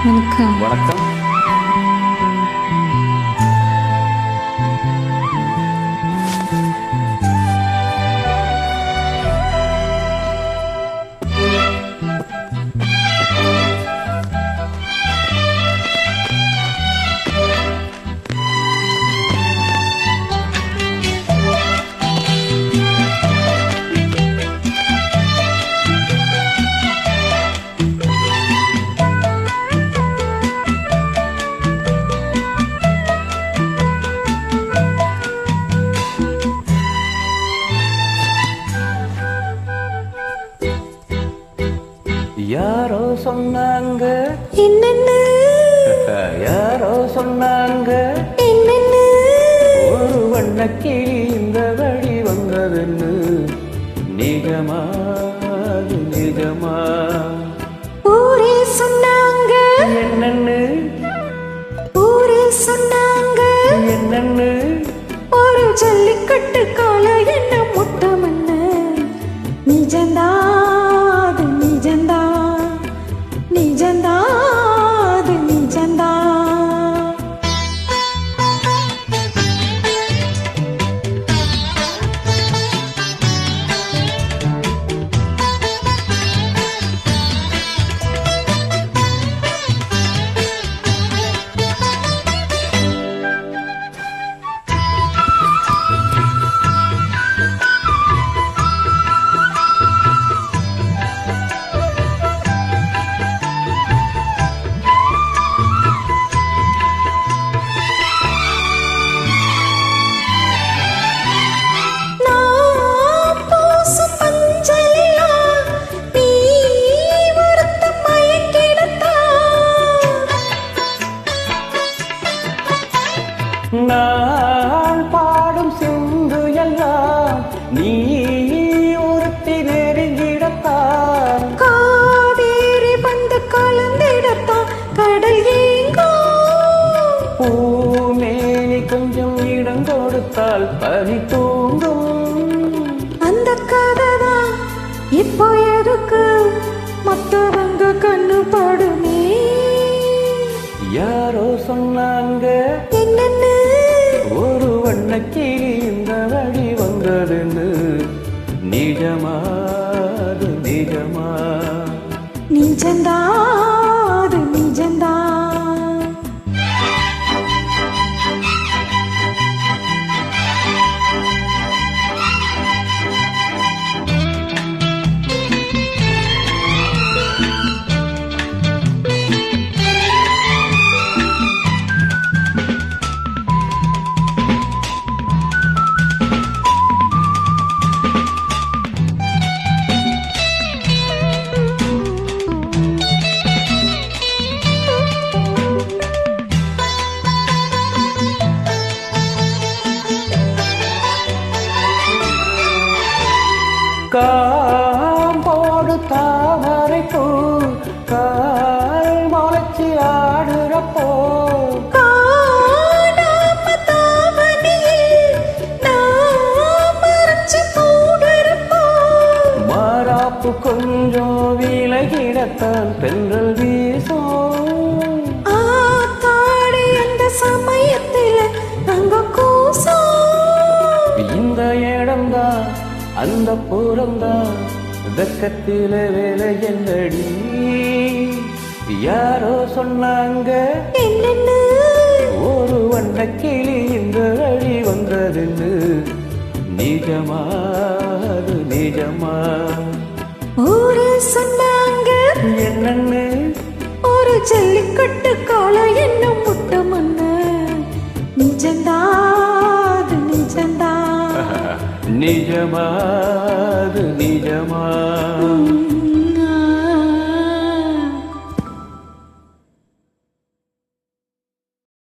வணக்கம். வணக்கம். யாரோ சொன்னாங்க என்னன்னு, யாரோ சொன்னாங்க என்னன்னு, ஒரு வண்ணக்கிளி இந்த வழி வந்ததுன்னு. நிஜமா அது நிஜமா? ஊரே சொன்னாங்க என்னன்னு, ஊரே சொன்னாங்க என்னன்னு? ஒரு ஜல்லிக்கட்டு கால என்ன முட்டமன்னு. நிஜந்தா அது நிஜந்தா, நிஜந்தா அது நிஜந்தா. நான் பாடும் சிந்து எல்லாம் நீ ஒருத்தி நெருங்கிடத்தான். காவேரி வந்து கலந்திடத்தான் கடல் ஏங்கோ. பூமேனி கொஞ்சம் இடம் கொடுத்தால் பனி தூங்கும். அந்த கதைதான் இப்போ எதுக்கு மத்தவங்க கண்ணு படுமே. யாரோ சொன்னாங்க என்னன்னு, ஒரு வண்ணக்கிளி இந்த வழி வந்ததுன்னு. நிஜமா அது நிஜமா? நிஜந்தா அது நிஜந்தா. காம்போடு தாமரை பூ கால் முளைச்சி ஆடுறப்போ மாறாப்பு கொஞ்சம் விலகிடத்தான் பெண்கள் வீசும். அந்த சமயத்தில் அங்க கூசம். இந்த இடம்தான் அந்த புறம்தான் வெக்கத்தில வேலை என்னடி. யாரோ சொன்னாங்க என்னன்னு, ஒரு வண்ணக்கிளி இந்த வழி வந்ததுன்னு. நிஜமா அது நிஜமா? ஊரே சொன்னாங்க என்னன்னு, ஒரு ஜல்லிக்கட்டு கால என்ன முட்டமன்னு. நிஜந்தா அது நிஜந்தா, நிஜமா